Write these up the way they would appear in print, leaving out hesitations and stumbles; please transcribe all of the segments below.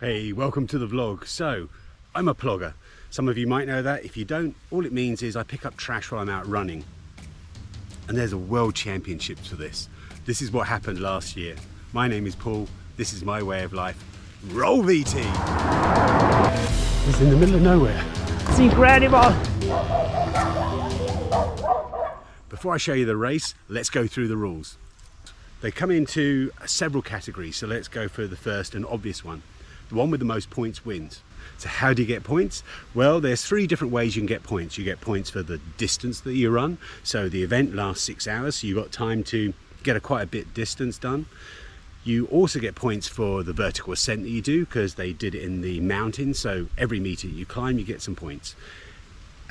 Hey, welcome to the vlog. So, I'm a plogger. Some of you might know that. If you don't, all it means is I pick up trash while I'm out running. And there's a world championships for this. This is what happened last year. My name is Paul. This is my way of life. Roll VT! It's in the middle of nowhere. It's incredible! Before I show you the race, let's go through the rules. They come into several categories, so let's go for the first and obvious one. The one with the most points wins. So how do you get points? Well, there's three different ways you can get points. You get points for the distance that you run. So the event lasts 6 hours, so you've got time to get quite a bit distance done. You also get points for the vertical ascent that you do, because they did it in the mountains. So every meter you climb, you get some points.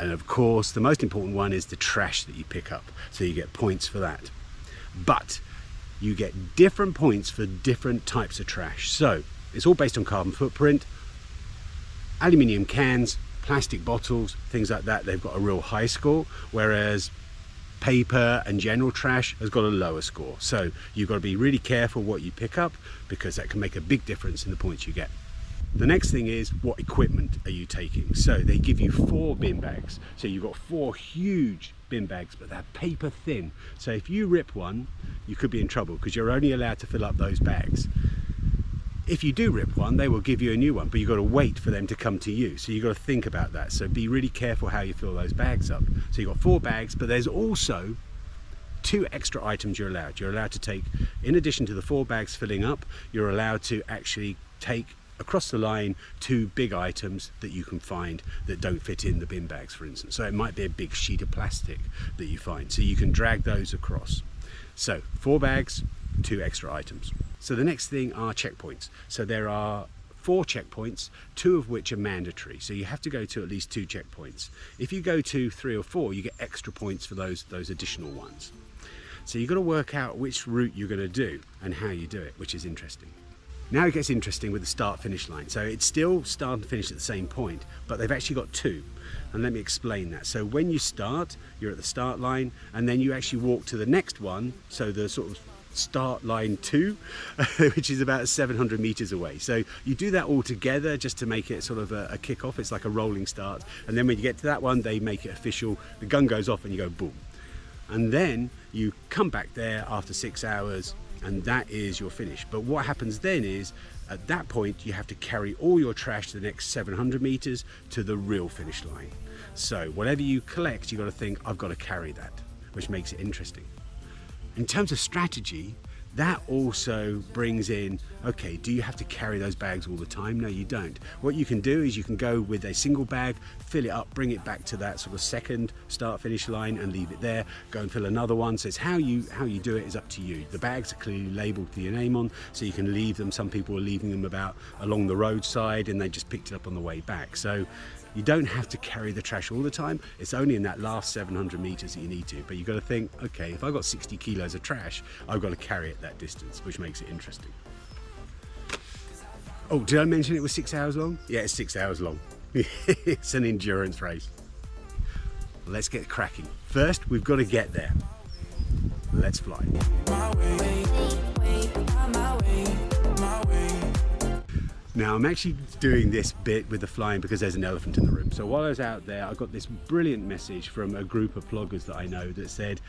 And of course, the most important one is the trash that you pick up. So you get points for that. But you get different points for different types of trash. So it's all based on carbon footprint. Aluminium cans, plastic bottles, things like that, they've got a real high score, whereas paper and general trash has got a lower score. So you've got to be really careful what you pick up, because that can make a big difference in the points you get. The next thing is, what equipment are you taking? So they give you 4 bin bags. So you've got 4 huge bin bags, but they're paper thin. So if you rip one, you could be in trouble, because you're only allowed to fill up those bags. If you do rip one, they will give you a new one, but you've got to wait for them to come to you. So you've got to think about that. So be really careful how you fill those bags up. So you've got 4 bags, but there's also 2 extra items you're allowed. You're allowed to take, in addition to the 4 bags filling up, you're allowed to actually take across the line 2 big items that you can find that don't fit in the bin bags, for instance. So it might be a big sheet of plastic that you find. So you can drag those across. So 4 bags, 2 extra items. So the next thing are checkpoints. So there are 4 checkpoints, 2 of which are mandatory. So you have to go to at least 2 checkpoints. If you go to 3 or 4, you get extra points for those additional ones. So you've got to work out which route you're going to do and how you do it, which is interesting. Now it gets interesting with the start-finish line. So it's still start and finish at the same point, but they've actually got 2. And let me explain that. So when you start, you're at the start line, and then you actually walk to the next one, so the sort of start line 2, which is about 700 meters away. So you do that all together just to make it sort of a kick-off. It's like a rolling start. And then when you get to that one, they make it official. The gun goes off and you go boom. And then you come back there after 6 hours, and that is your finish. But what happens then is, at that point, you have to carry all your trash to the next 700 meters to the real finish line. So whatever you collect, you've got to think, I've got to carry that, which makes it interesting. In terms of strategy, that also brings in, okay, do you have to carry those bags all the time? No, you don't. What you can do is you can go with a single bag, fill it up, bring it back to that sort of second start-finish line and leave it there, go and fill another one. So it's how you do it is up to you. The bags are clearly labelled with your name on, so you can leave them. Some people are leaving them about along the roadside and they just picked it up on the way back. So you don't have to carry the trash all the time. It's only in that last 700 meters that you need to. But you've got to think, okay, if I've got 60 kilos of trash, I've got to carry it that distance, which makes it interesting. Oh, did I mention it was 6 hours long? Yeah, it's 6 hours long. It's an endurance race. Let's get cracking. First, we've got to get there. Let's fly. Now I'm actually doing this bit with the flying because there's an elephant in the room. So while I was out there, I got this brilliant message from a group of ploggers that I know that said,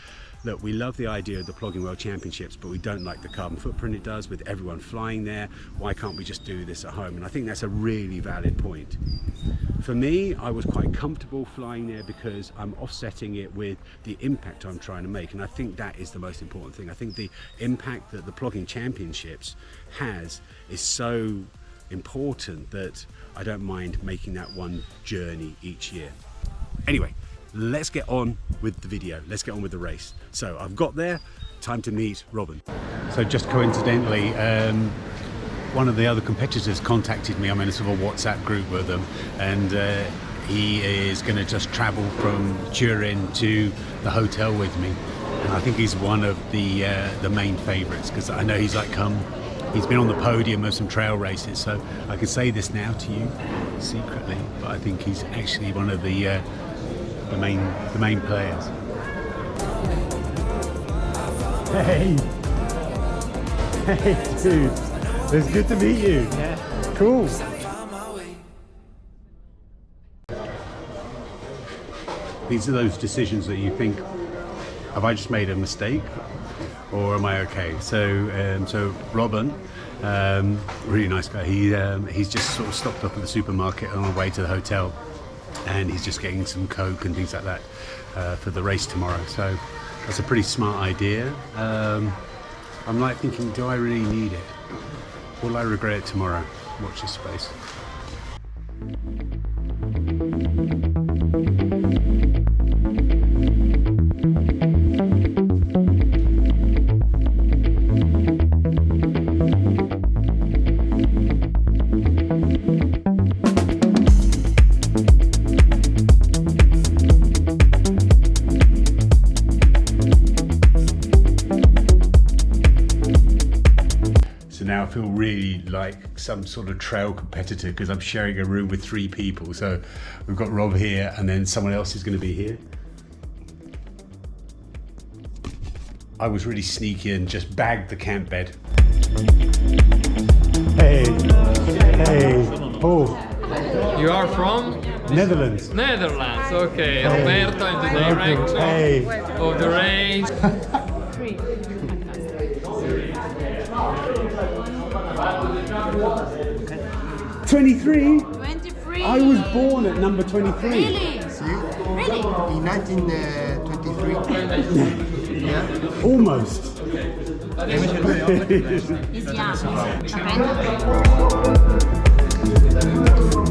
look, we love the idea of the Plogging World Championships, but we don't like the carbon footprint it does with everyone flying there. Why can't we just do this at home? And I think that's a really valid point. For me, I was quite comfortable flying there because I'm offsetting it with the impact I'm trying to make. And I think that is the most important thing. I think the impact that the Plogging Championships has is so important that I don't mind making that one journey each year. Anyway, let's get on with the video. Let's get on with the race. So I've got there, time to meet Robin. So just coincidentally, one of the other competitors contacted me. I'm in a sort of a WhatsApp group with them, and he is going to just travel from Turin to the hotel with me. And I think he's one of the main favourites, because I know he's he's been on the podium of some trail races, so I can say this now to you secretly, but I think he's actually one of the main players. Hey dude, It's good to meet you. Yeah. Cool. These are those decisions that you think, have I just made a mistake or am I okay? So Robin, really nice guy, he's just sort of stopped up at the supermarket on the way to the hotel, and he's just getting some Coke and things like that for the race tomorrow. So that's a pretty smart idea. I'm like thinking, do I really need it? Will I regret it tomorrow? Watch this space. Now I feel really like some sort of trail competitor because I'm sharing a room with 3 people. So we've got Rob here and then someone else is going to be here. I was really sneaky and just bagged the camp bed. Hey, Paul. You are from? Netherlands. Netherlands, okay. Hey. Roberto in the direction of the race. 23? 23. I was born at number 23. Really? Really? In 1923. Yeah. Almost. He's young.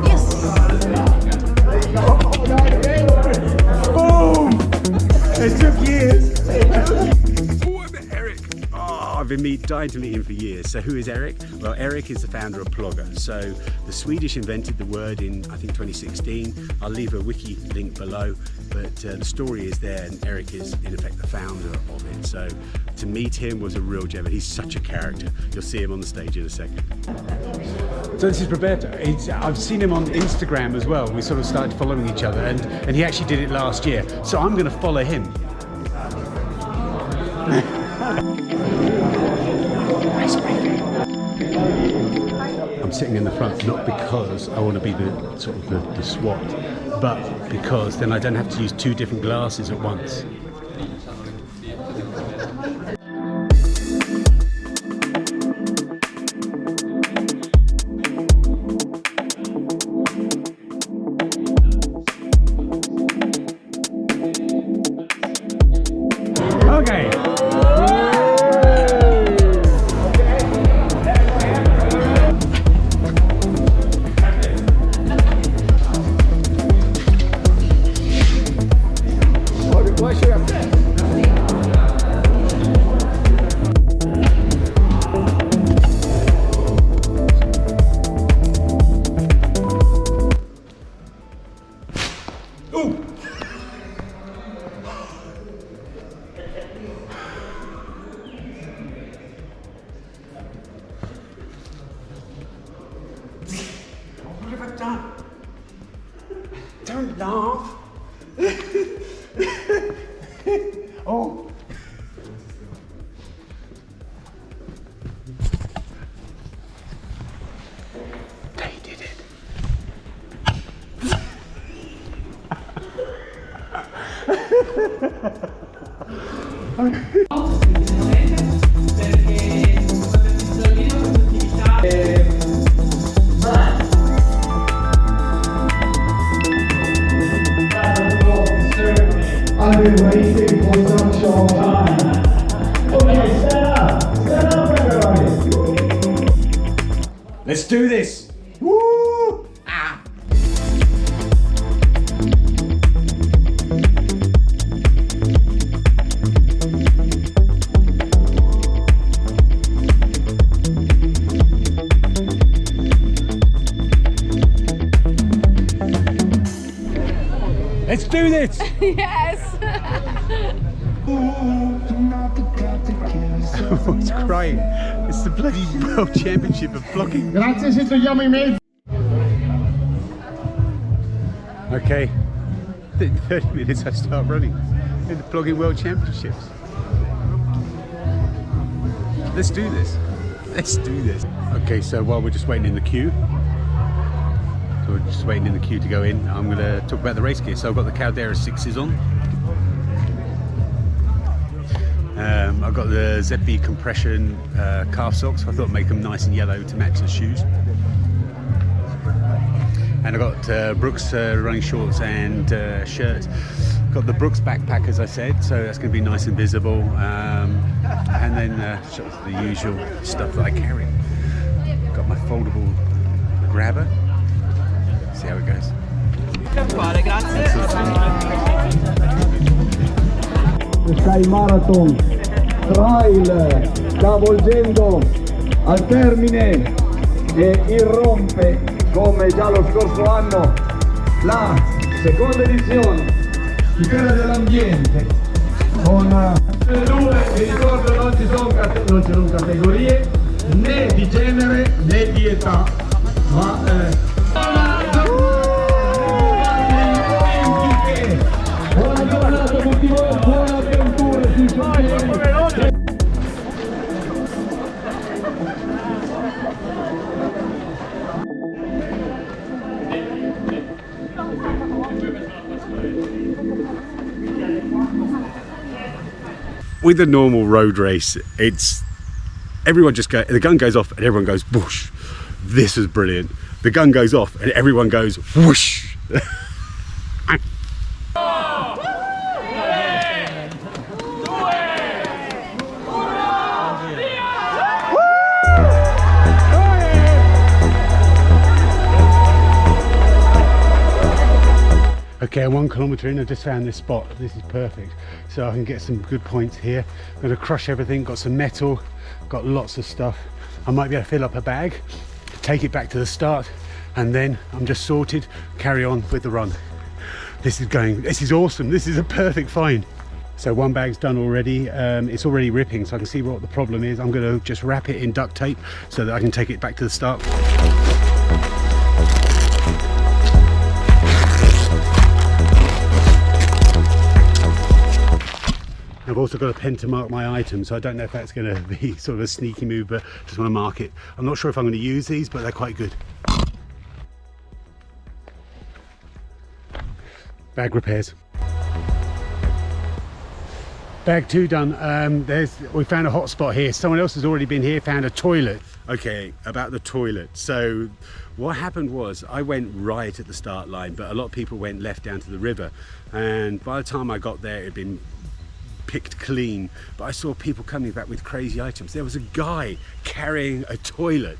Yes. Boom! It took years. I've been dying to meet him for years. So who is Eric? Well, Eric is the founder of PLOGGING. So the Swedish invented the word in, I think, 2016. I'll leave a wiki link below, but the story is there, and Eric is in effect the founder of it. So to meet him was a real gem, and he's such a character. You'll see him on the stage in a second. So this is Roberto. I've seen him on Instagram as well. We sort of started following each other, and he actually did it last year. So I'm going to follow him. I'm sitting in the front not because I want to be the sort of the SWAT, but because then I don't have to use 2 different glasses at once. Okay. What have I done? Don't laugh. Oh. They did it. I've been waiting for such a long time. Okay, stand up everybody. Let's do this. Woo! Ah. Let's do this. Yes. Oh, it's crying. It's the bloody World Championship of Vlogging. Grazie, siete yummy mate. Okay, in 30 minutes I start running in the Vlogging World Championships. Let's do this. Let's do this. Okay, so while we're just waiting in the queue, to go in, I'm going to talk about the race gear. So I've got the Caldera 6s on. I've got the Zeppi compression calf socks. I thought I'd make them nice and yellow to match the shoes. And I've got Brooks running shorts and shirt. Got the Brooks backpack, as I said, so that's going to be nice and visible. And then sort of the usual stuff that I carry. Got my foldable grabber. See how it goes. Sky Marathon Trail sta volgendo al termine e irrompe come già lo scorso anno la seconda edizione tutela dell'ambiente con due, vi ricordo, non ci sono categorie né di genere né di età, ma buona giornata a tutti voi, buona avventura sui sentieri. With a normal road race, it's everyone just the gun goes off and everyone goes whoosh. This is brilliant. The gun goes off and everyone goes whoosh. Okay, 1 kilometre in, I just found this spot. This is perfect, so I can get some good points here. I'm going to crush everything, got some metal, got lots of stuff. I might be able to fill up a bag, take it back to the start, and then I'm just sorted, carry on with the run. This is awesome, this is a perfect find. So one bag's done already, it's already ripping, so I can see what the problem is. I'm going to just wrap it in duct tape so that I can take it back to the start. I've also got a pen to mark my items, so I don't know if that's going to be sort of a sneaky move, but just want to mark it. I'm not sure if I'm going to use these, but they're quite good. Bag repairs. Bag 2 done. We found a hot spot here. Someone else has already been here, found a toilet. Okay, about the toilet. So what happened was I went right at the start line, but a lot of people went left down to the river. And by the time I got there, it had been picked clean, but I saw people coming back with crazy items. There was a guy carrying a toilet,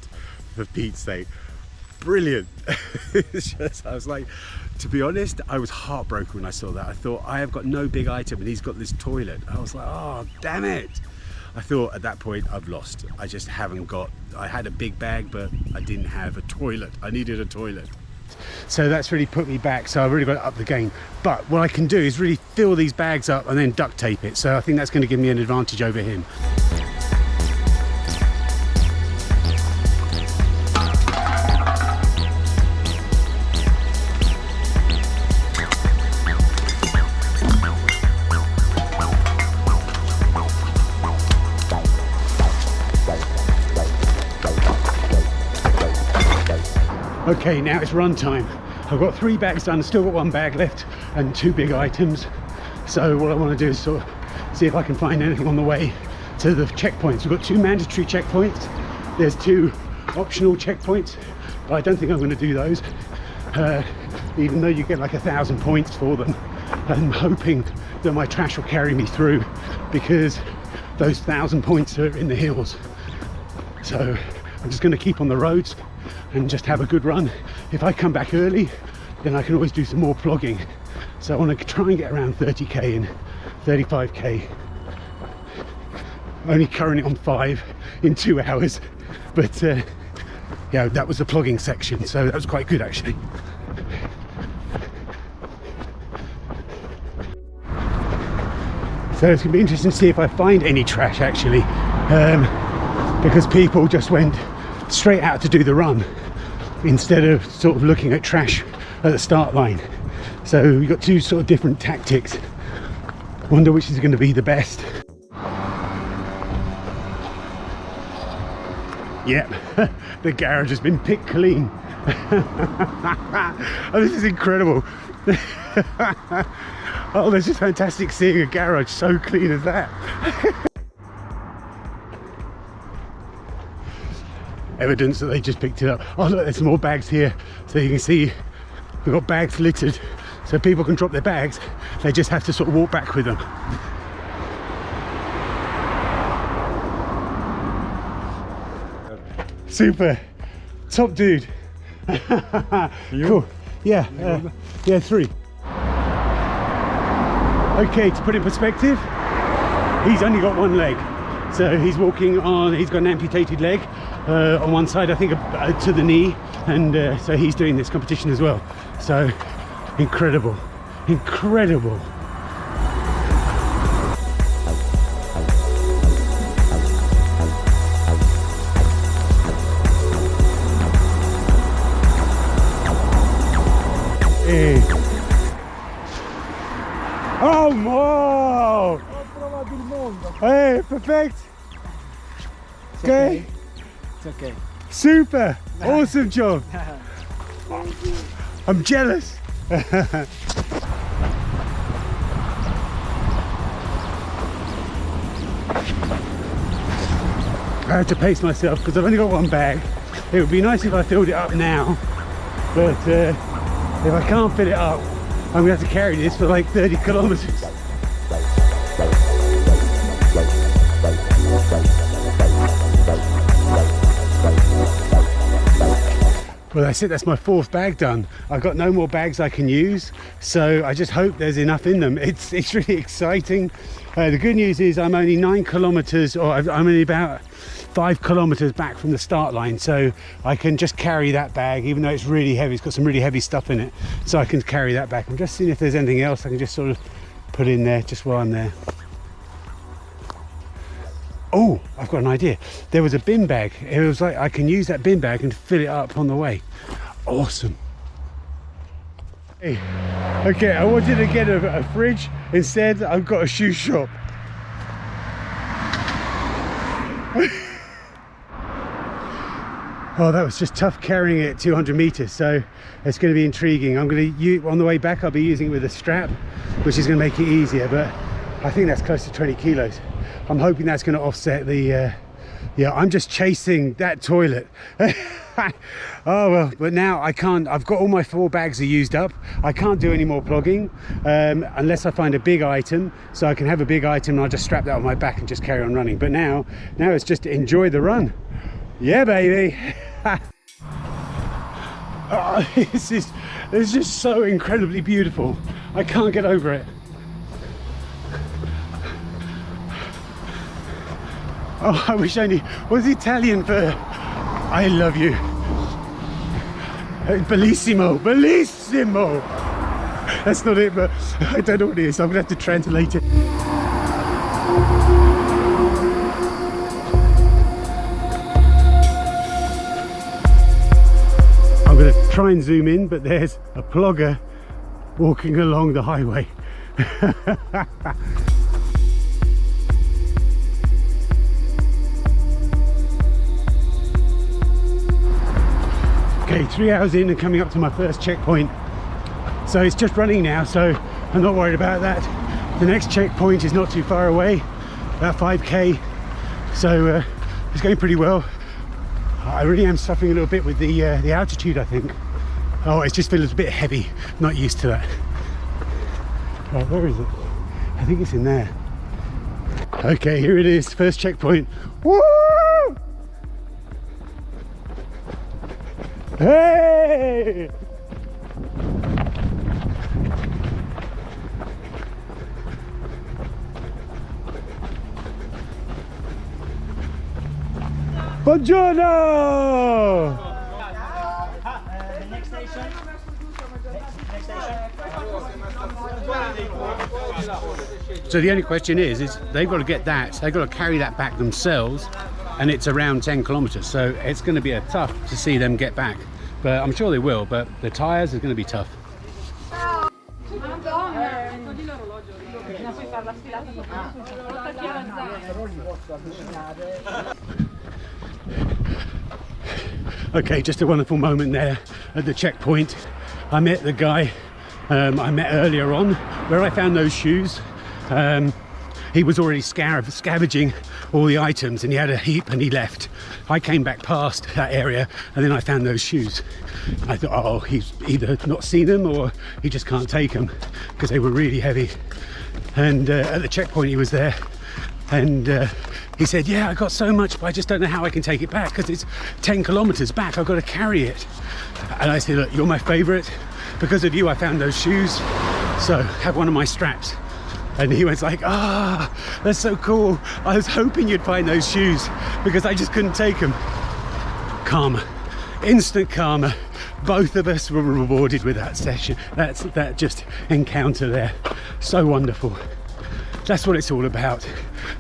for Pete's sake. Brilliant. It's just, I was like, to be honest, I was heartbroken when I saw that. I thought, I have got no big item and he's got this toilet. I was like, oh damn it. I thought at that point I've lost. I just haven't got, I had a big bag, but I didn't have a toilet. I needed a toilet. So that's really put me back, so I've really got to up the game. But what I can do is really fill these bags up and then duct tape it, so I think that's going to give me an advantage over him. Okay, now it's run time. I've got 3 bags done, still got 1 bag left and 2 big items. So what I want to do is sort of see if I can find anything on the way to the checkpoints. We've got 2 mandatory checkpoints. There's 2 optional checkpoints, but I don't think I'm going to do those. Even though you get like 1,000 points for them. I'm hoping that my trash will carry me through because those 1,000 points are in the hills. So I'm just going to keep on the roads and just have a good run. If I come back early, then I can always do some more plogging. So I want to try and get around 30k and 35k. Only currently on 5 in 2 hours, but yeah, that was the plogging section, so that was quite good actually. So it's going to be interesting to see if I find any trash actually, because people just went straight out to do the run instead of sort of looking at trash at the start line. So we've got 2 sort of different tactics. Wonder which is going to be the best. Yep, the garage has been picked clean. Oh, this is incredible. Oh, this is fantastic seeing a garage so clean as that. Evidence that they just picked it up. Oh look, there's some more bags here. So you can see we've got bags littered. So people can drop their bags. They just have to sort of walk back with them. Super. Top dude. Cool. Yeah, yeah, 3. Okay, to put it in perspective, he's only got 1 leg. So he's walking on, he's got an amputated leg on one side, I think to the knee. And so he's doing this competition as well. So incredible, incredible. Hey. Oh, wow! Hey, perfect. Okay. It's okay. Super. Awesome job. I'm jealous. I have to pace myself because I've only got 1 bag. It would be nice if I filled it up now, but if I can't fill it up, I'm going to have to carry this for like 30 kilometers. Well, that's it, that's my 4th bag done. I've got no more bags I can use, so I just hope there's enough in them. It's really exciting. The good news is I'm only 9 kilometers, or I'm only about 5 kilometers back from the start line, so I can just carry that bag, even though it's really heavy. It's got some really heavy stuff in it, so I can carry that back. I'm just seeing if there's anything else I can just sort of put in there just while I'm there. Oh, I've got an idea. There was a bin bag. It was like I can use that bin bag and fill it up on the way. Awesome. Hey, okay, I wanted to get a fridge. Instead, I've got a shoe shop. Oh, that was just tough carrying it 200 meters, so it's going to be intriguing. I'm going to, on the way back, I'll be using it with a strap, which is going to make it easier, but I think that's close to 20 kilos. I'm hoping that's going to offset the, yeah, I'm just chasing that toilet. Oh well, but now I can't, I've got all my 4 bags are used up. I can't do any more plogging unless I find a big item, so I can have a big item and I'll just strap that on my back and just carry on running. But now it's just to enjoy the run. Yeah, baby. Oh, it's just so incredibly beautiful. I can't get over it. Oh, I wish I knew. What's Italian for I love you? Bellissimo, bellissimo. That's not it, but I don't know what it is. I'm gonna have to translate it. I'm gonna try and zoom in, but there's a plogger walking along the highway. Okay, 3 hours in and coming up to my first checkpoint. So it's just running now, so I'm not worried about that. The next checkpoint is not too far away, about 5k. So it's going pretty well. I really am suffering a little bit with the altitude, I think. Oh, it just feels a bit heavy. Not used to that. Right, where is it? I think it's in there. Okay, here it is, first checkpoint. Woo! Hey! Buongiorno! The next station. So the only question is they've got to get that, they've got to carry that back themselves, and it's around 10 kilometers, so it's going to be tough to see them get back, but I'm sure they will. But the tires are going to be tough. Okay, just a wonderful moment there at the checkpoint. I met the guy I met earlier on where I found those shoes. He was already scavenging all the items and he had a heap and he left. I came back past that area and then I found those shoes. I thought, oh, he's either not seen them or he just can't take them because they were really heavy. And at the checkpoint he was there and he said, yeah, I got so much, but I just don't know how I can take it back because it's 10 kilometers back. I've got to carry it. And I said, look, you're my favorite. Because of you, I found those shoes. So have one of my straps. And he was like, ah, that's so cool. I was hoping you'd find those shoes because I just couldn't take them. Karma, instant karma. Both of us were rewarded with that session. That just encounter there. So wonderful. That's what it's all about.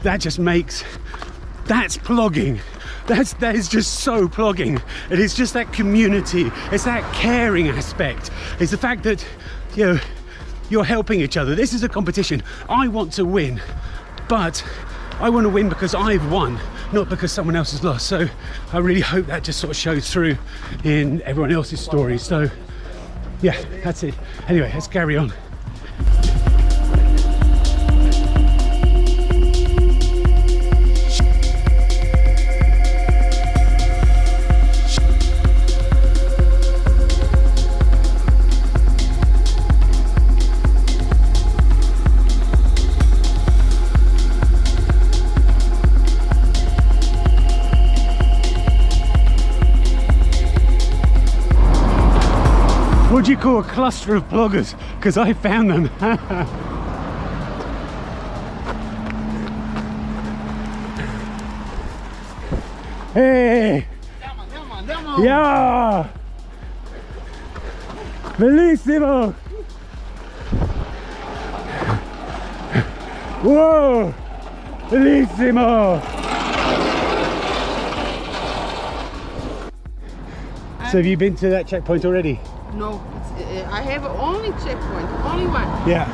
That just makes, that's plogging. That is just so plogging. It is just that community. It's that caring aspect. It's the fact that, you know, you're helping each other. This is a competition. I want to win, but I want to win because I've won, not because someone else has lost. So I really hope that just sort of shows through in everyone else's stories. So yeah, that's it. Anyway, let's carry on. What do you call a cluster of ploggers? Because I found them. Hey! Yeah! Bellissimo! Whoa! Bellissimo! So have you been to that checkpoint already? No, I have only checkpoint, only one. Yeah.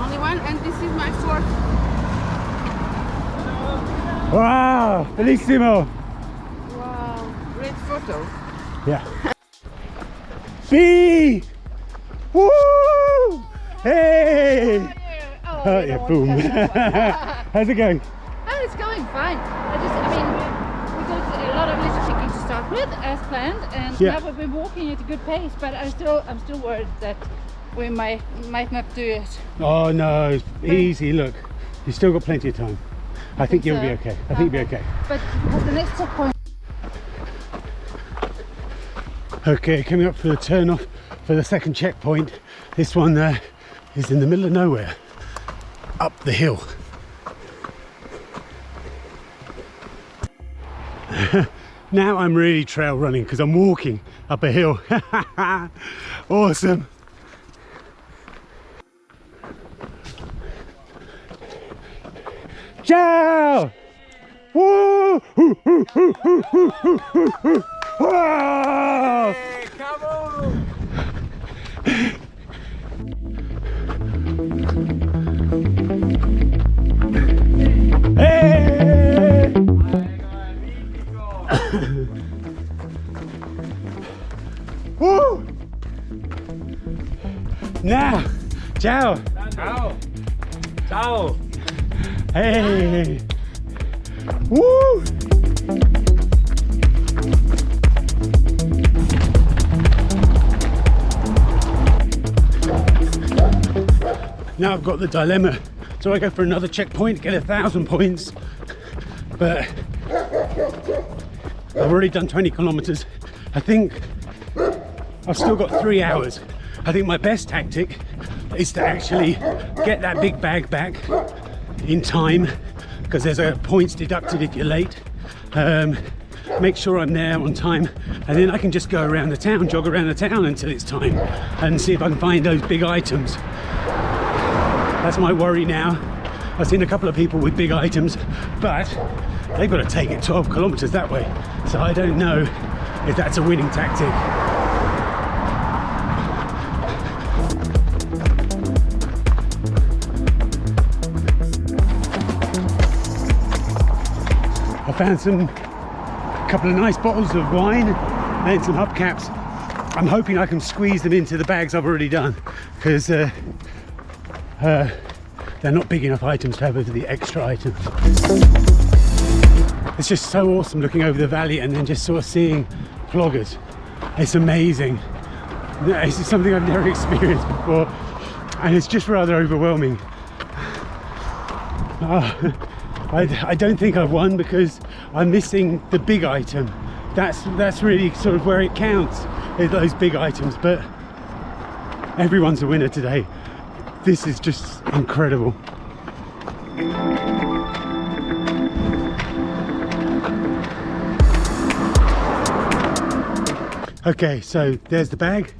Only one, and this is my fourth. Wow, bellissimo. Wow, great photo. Yeah. B. Woo! Hey! Oh, yeah, boom. How's it going? Oh, it's going fine. I mean, we got a lot of list picking to start with, as planned, and Yeah. now we've been walking at a good pace. But I'm still worried that we might not do it. Oh no, it's easy. Look, you've still got plenty of time. I think you'll be okay. I think you'll be okay. But because the next checkpoint. Okay, coming up for the turn off for the second checkpoint. This one is in the middle of nowhere, up the hill. Now I'm really trail running because I'm walking up a hill. Awesome. Ciao! Woo! Wow! Come on! Hey! Woo! Now, ciao! Ciao! Ciao! Hey! Woo! Now I've got the dilemma. So I go for another checkpoint, get 1,000 points, but I've already done 20 kilometers. I think I've still got 3 hours. I think my best tactic is to actually get that big bag back in time, because there's a points deducted if you're late. Make sure I'm there on time, and then I can just go around the town, jog around the town until it's time, and see if I can find those big items. That's my worry now. I've seen a couple of people with big items, but they've got to take it 12 kilometers that way. So I don't know if that's a winning tactic. I found some couple of nice bottles of wine and some hubcaps. I'm hoping I can squeeze them into the bags I've already done, because they're not big enough items to have the extra items. It's just so awesome looking over the valley and then just sort of seeing ploggers. It's amazing. This is something I've never experienced before, and it's just rather overwhelming. I don't think I've won because I'm missing the big item. That's really sort of where it counts, is those big items, but everyone's a winner today. This is just incredible. Okay, so there's the bag,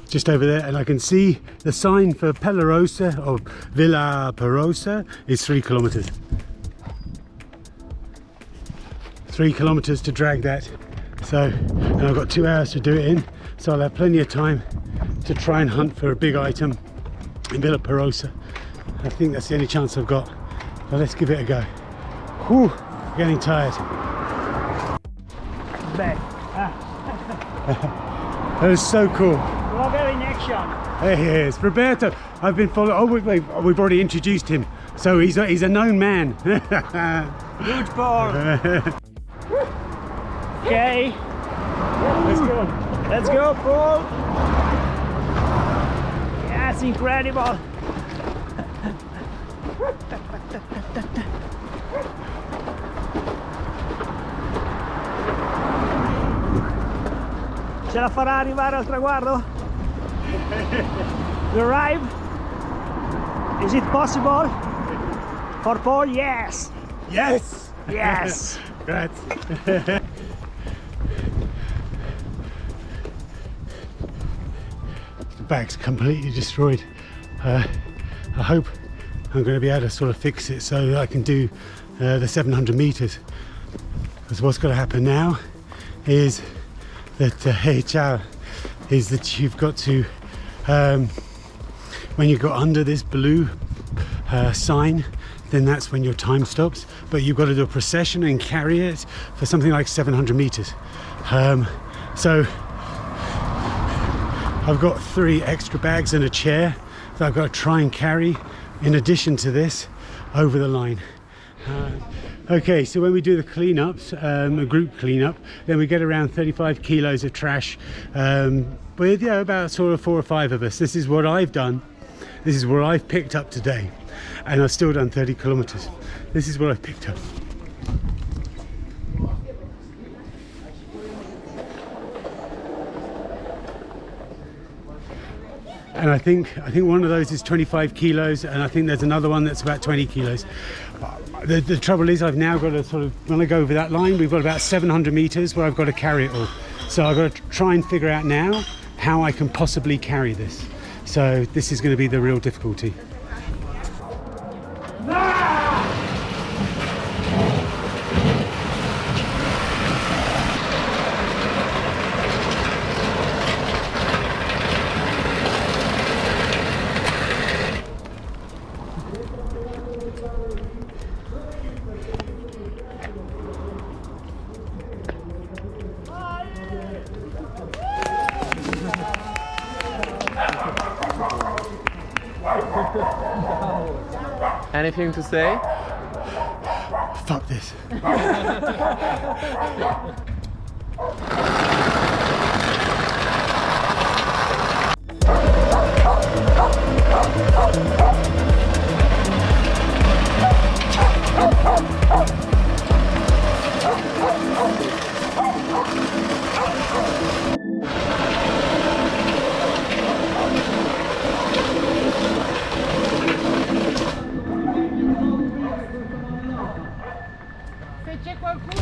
just over there, and I can see the sign for Pellarosa, or Villa Perosa, is 3 kilometers. 3 kilometers to drag that. So, and I've got 2 hours to do it in, so I'll have plenty of time to try and hunt for a big item in Villa Perosa. I think that's the only chance I've got, but let's give it a go. Whew, getting tired. Back. That was so cool. Vlogger in action. There he is, Roberto. I've been following. Oh, we've already introduced him, so he's a known man. Huge ball. Okay. Let's go. Let's go, Paul. That's incredible. Ce la farà arrivare al traguardo? You arrive? Is it possible? For Paul, yes. Yes. Yes. Grazie. The bag's completely destroyed. I hope I'm going to be able to sort of fix it so that I can do the 700 meters. Because what's going to happen now is that hey ciao, is that you've got to when you go under this blue sign, then that's when your time stops, but you've got to do a procession and carry it for something like 700 meters. So I've got 3 extra bags and a chair that I've got to try and carry in addition to this over the line. Okay, so when we do the cleanups, a group cleanup, then we get around 35 kilos of trash with about sort of 4 or 5 of us. This is what I've done. This is what I've picked up today, and I've still done 30 kilometers. This is what I've picked up. And I think one of those is 25 kilos, and I think there's another one that's about 20 kilos. The trouble is I've now got to sort of, when I go over that line, we've got about 700 meters where I've got to carry it all. So I've got to try and figure out now how I can possibly carry this. So this is going to be the real difficulty. Anything to say? Fuck this. Se c'è qualcuno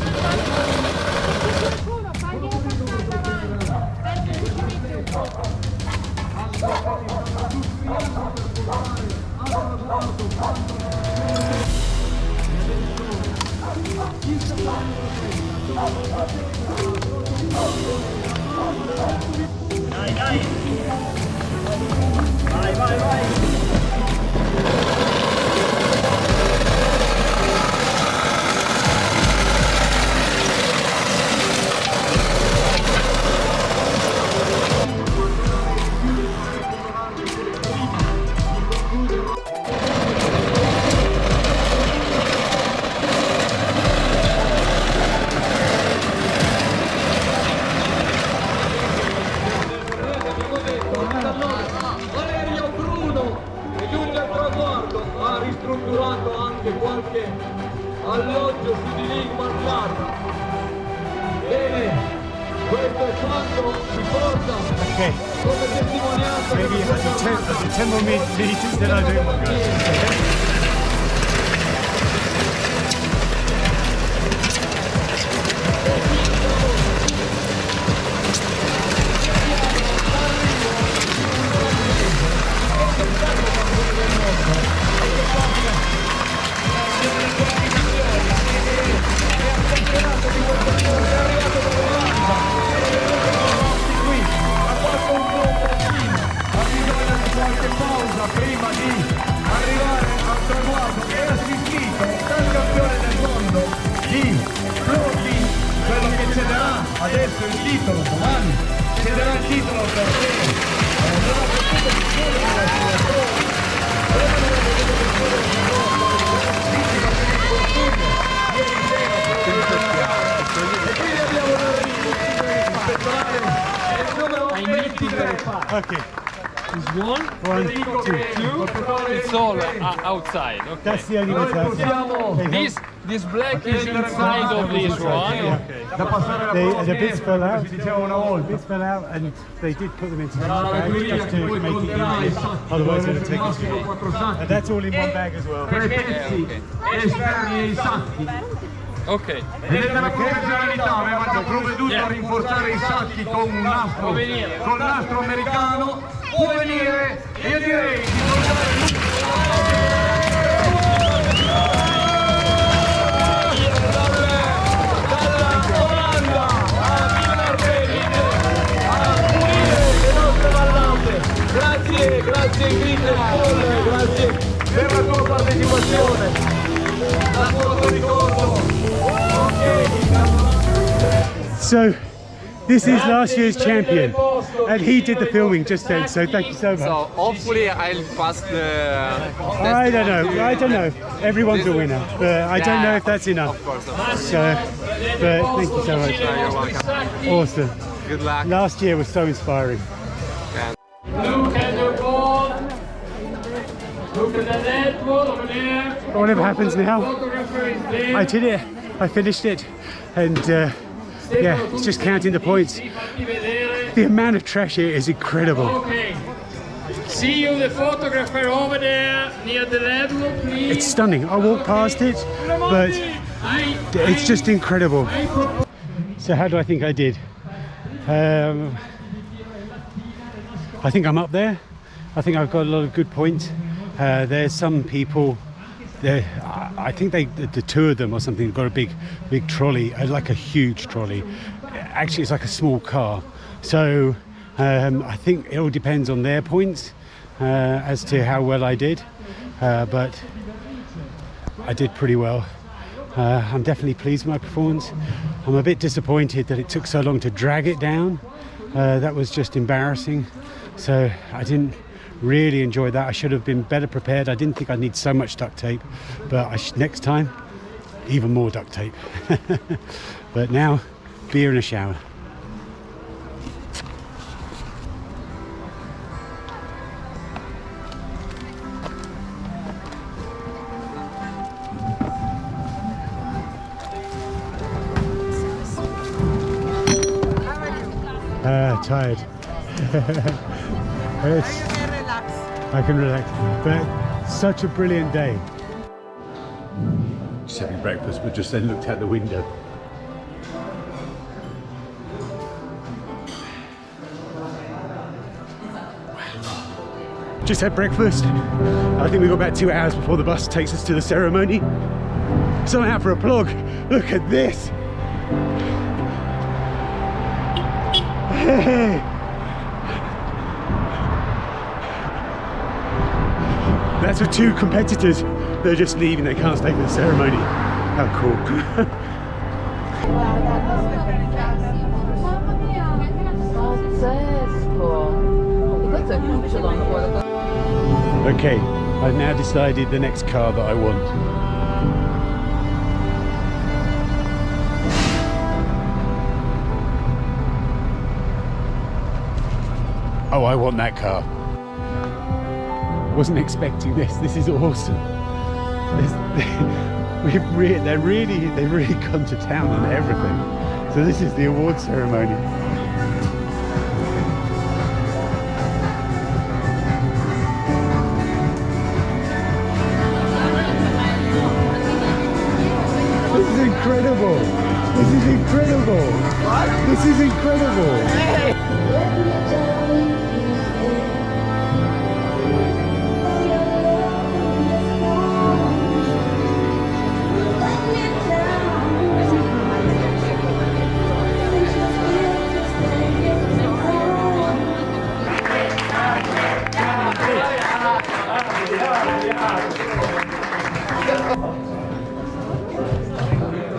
alloggio su di lì in marcata. Bene, questo è quanto si porta come testimonianza. Maybe at the 10 more meters then I do one go. Prima di arrivare al traguardo che era assistito dal campione del mondo di PLOGGING, quello che cederà adesso il titolo, domani cederà il titolo perché non ha potuto vincere la sua prova, e quindi abbiamo l'arrivo ispettorale il numero 23. Okay. Is one, Two. it's all outside. Okay. That's the only one. This black is inside of this one. Da passare alla The bits fell out. si diceva una volta. Bits fell out, and they did put them into the bag just to make it easier. Otherwise, it would take us too long. And that's all in one bag as well. Tra i pezzi esterni e i sacchi. Ok. Vedete, la professionalità aveva già provveduto a rinforzare i sacchi con un nastro, col nastro americano. Può venire, io direi di dalla Olanda a Marbella a pulire le nostre vallate. Grazie Ingrid, grazie per la tua partecipazione, la tua ricordo. So, this is last year's champion, and he did the filming just then. So thank you so much. So hopefully I'll pass the. I don't know. I don't know. Everyone's a winner, but I don't know if that's enough. Of course. So, but thank you so much. You're welcome. Awesome. Good luck. Last year was so inspiring. Look at the ball. Look at the netball over there. Whatever happens now, Photographer is there. I did it. I finished it, and yeah, it's just counting the points. The amount of trash here is incredible. Okay. See you, the photographer over there near the level, please. It's stunning. I walked past it, but it's just incredible. So how do I think I did? I think I'm up there. I think I've got a lot of good points. There's some people there, I think the two of them or something got a big trolley, like a huge trolley. Actually it's like a small car, so I think it all depends on their points as to how well I did, but I did pretty well. I'm definitely pleased with my performance. I'm a bit disappointed that it took so long to drag it down. That was just embarrassing, so I didn't really enjoy that. I should have been better prepared. I didn't think I'd need so much duct tape, but next time even more duct tape. But now, beer and a shower. Tired. I can relax, but such a brilliant day. Just having breakfast, but just then looked out the window. Just had breakfast. I think we've got about 2 hours before the bus takes us to the ceremony. So I'm out for a plug. Look at this. Hey. That's with 2 competitors. They're just leaving, they can't stay for the ceremony. How cool. Okay, I've now decided the next car that I want. Oh, I want that car. Wasn't expecting this. This is awesome. they've really gone to town on everything. So this is the award ceremony. This is incredible. This is incredible. What? This is incredible.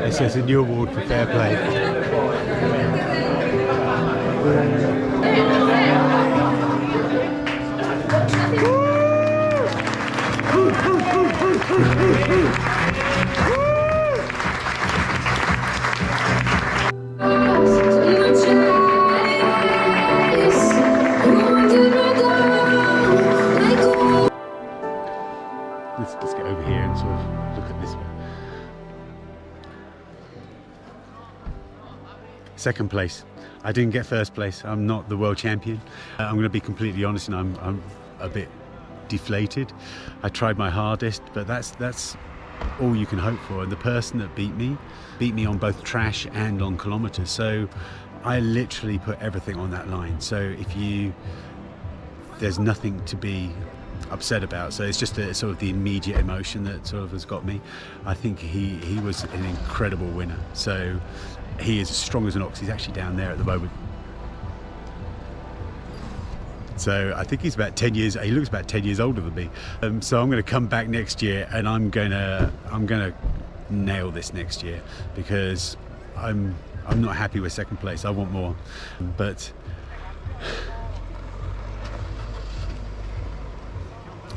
This is a new award for fair play. Let's get over here and sort of look at this one. Second place. I didn't get first place. I'm not the world champion. I'm going to be completely honest, and I'm a bit deflated. I tried my hardest, but that's all you can hope for. And the person that beat me on both trash and on kilometers. So I literally put everything on that line. So there's nothing to be upset about. So it's just a sort of the immediate emotion that sort of has got me. I think he was an incredible winner. So he is as strong as an ox. He's actually down there at the moment. So I think he's about 10 years, he looks about 10 years older than me. So I'm going to come back next year, and I'm going to nail this next year, because I'm not happy with second place. I want more. But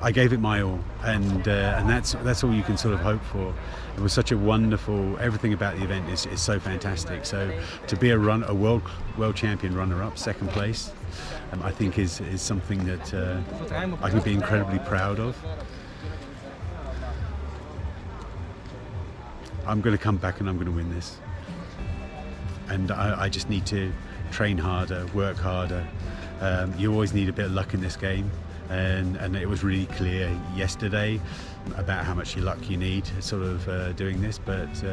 I gave it my all, and that's all you can sort of hope for. It was such a wonderful, everything about the event is so fantastic. So to be a world champion runner-up, second place, I think is something that I can be incredibly proud of. I'm going to come back and I'm going to win this, and I just need to train harder, work harder. You always need a bit of luck in this game. And it was really clear yesterday about how much luck you need sort of doing this, but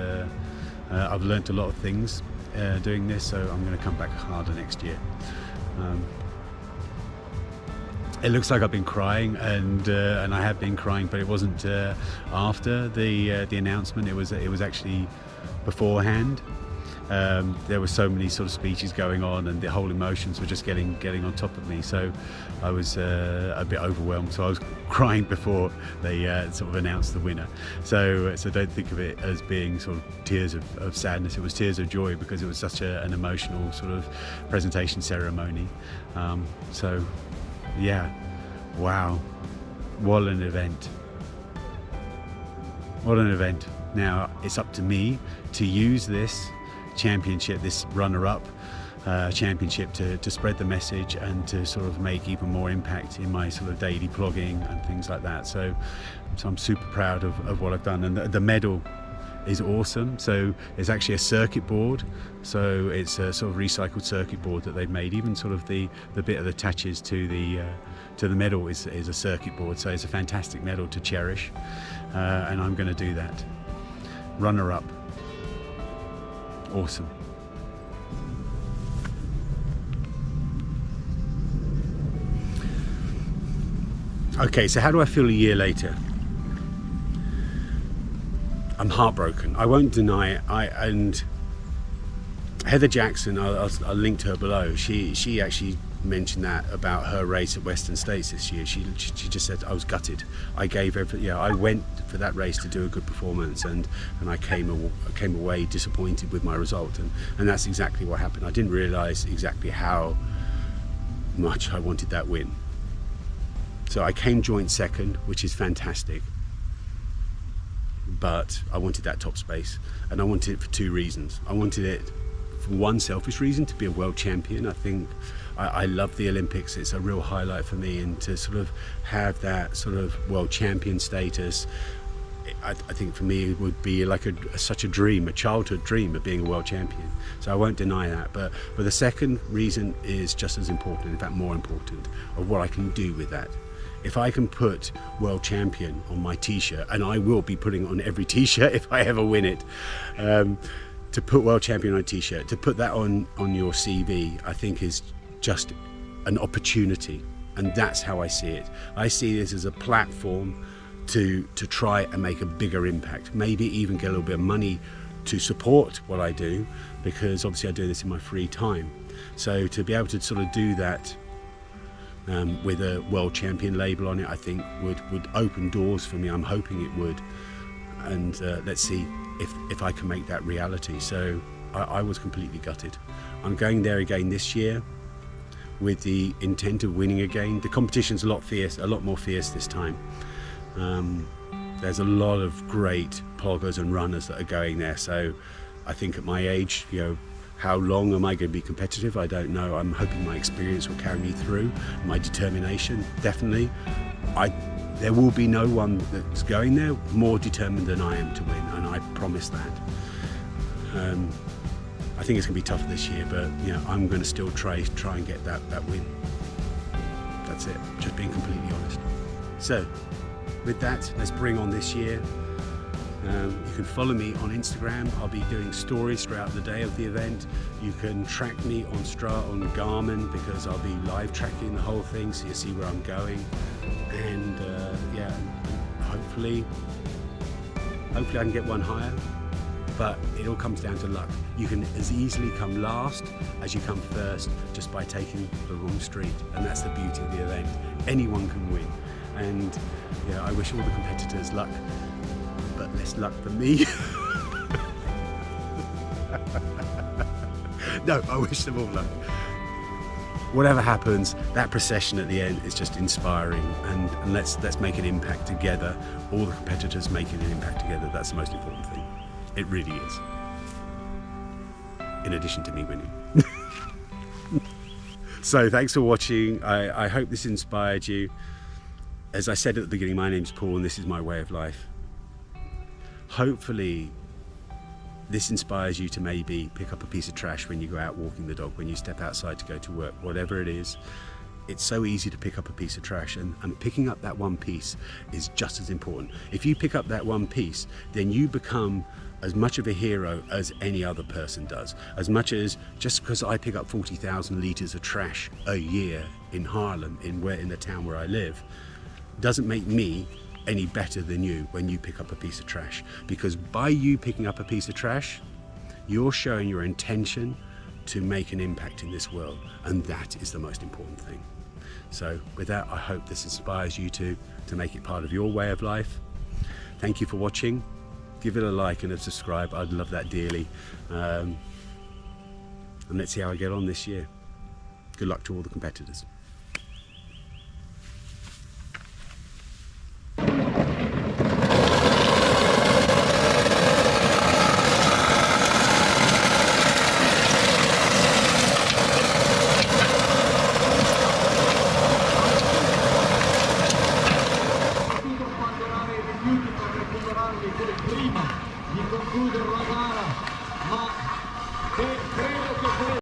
I've learnt a lot of things doing this, so I'm going to come back harder next year. It looks like I've been crying, and I have been crying, but it wasn't after the announcement. It was actually beforehand. There were so many sort of speeches going on, and the whole emotions were just getting on top of me. So I was a bit overwhelmed. So I was crying before they sort of announced the winner. So don't think of it as being sort of tears of sadness. It was tears of joy, because it was such an emotional sort of presentation ceremony. So yeah, wow, what an event. What an event. Now it's up to me to use this championship, this runner-up championship, to spread the message and to sort of make even more impact in my sort of daily blogging and things like that. So I'm super proud of what I've done, and the medal is awesome. So it's actually a circuit board, so it's a sort of recycled circuit board that they've made. Even sort of the bit that attaches to the medal is a circuit board, so it's a fantastic medal to cherish, and I'm going to do that. Runner-up. Awesome. Okay, so how do I feel a year later? I'm heartbroken. I won't deny it. And Heather Jackson, I'll link to her below. She actually mentioned that about her race at Western States this year. She just said, I was gutted. I gave everything. Yeah, I went for that race to do a good performance, and I came away disappointed with my result, and that's exactly what happened. I didn't realise exactly how much I wanted that win. So I came joint second, which is fantastic, but I wanted that top space, and I wanted it for two reasons. I wanted it for one selfish reason, to be a world champion. I think I love the Olympics. It's a real highlight for me, and to sort of have that sort of world champion status, I think for me it would be like such a dream, a childhood dream of being a world champion. So I won't deny that. But the second reason is just as important, in fact more important, of what I can do with that. If I can put world champion on my t-shirt, and I will be putting it on every t-shirt if I ever win it, to put world champion on a t-shirt, to put that on your CV, I think is just an opportunity. And that's how I see it. I see this as a platform to try and make a bigger impact, maybe even get a little bit of money to support what I do, because obviously I do this in my free time. So to be able to sort of do that with a world champion label on it, I think would open doors for me. I'm hoping it would, and let's see if I can make that reality. So I was completely gutted. I'm going there again this year with the intent of winning again. The competition's a lot more fierce this time. There's a lot of great ploggers and runners that are going there, so I think at my age, you know, how long am I going to be competitive? I don't know. I'm hoping my experience will carry me through, my determination, definitely. There will be no one that's going there more determined than I am to win, and I promise that. I think it's going to be tough this year, but you know, I'm going to still try and get that win. That's it, just being completely honest. So, with that, let's bring on this year. You can follow me on Instagram. I'll be doing stories throughout the day of the event. You can track me on Garmin, because I'll be live tracking the whole thing, so you see where I'm going. And yeah, hopefully I can get one higher. But it all comes down to luck. You can as easily come last as you come first, just by taking the wrong street. And that's the beauty of the event. Anyone can win. And yeah, I wish all the competitors luck, but less luck than me. No, I wish them all luck. Whatever happens, that procession at the end is just inspiring, and let's make an impact together. All the competitors making an impact together, that's the most important thing. It really is. In addition to me winning. So thanks for watching. I hope this inspired you. As I said at the beginning, my name's Paul and this is my way of life. Hopefully this inspires you to maybe pick up a piece of trash when you go out walking the dog, when you step outside to go to work, whatever it is. It's so easy to pick up a piece of trash, and picking up that one piece is just as important. If you pick up that one piece, then you become as much of a hero as any other person does. As much as, just because I pick up 40,000 litres of trash a year in Haarlem, in the town where I live, doesn't make me any better than you when you pick up a piece of trash. Because by you picking up a piece of trash, you're showing your intention to make an impact in this world, and that is the most important thing. So with that, I hope this inspires you to make it part of your way of life. Thank you for watching. Give it a like and a subscribe. I'd love that dearly. And let's see how I get on this year. Good luck to all the competitors. Prima di concludere, ragazzi.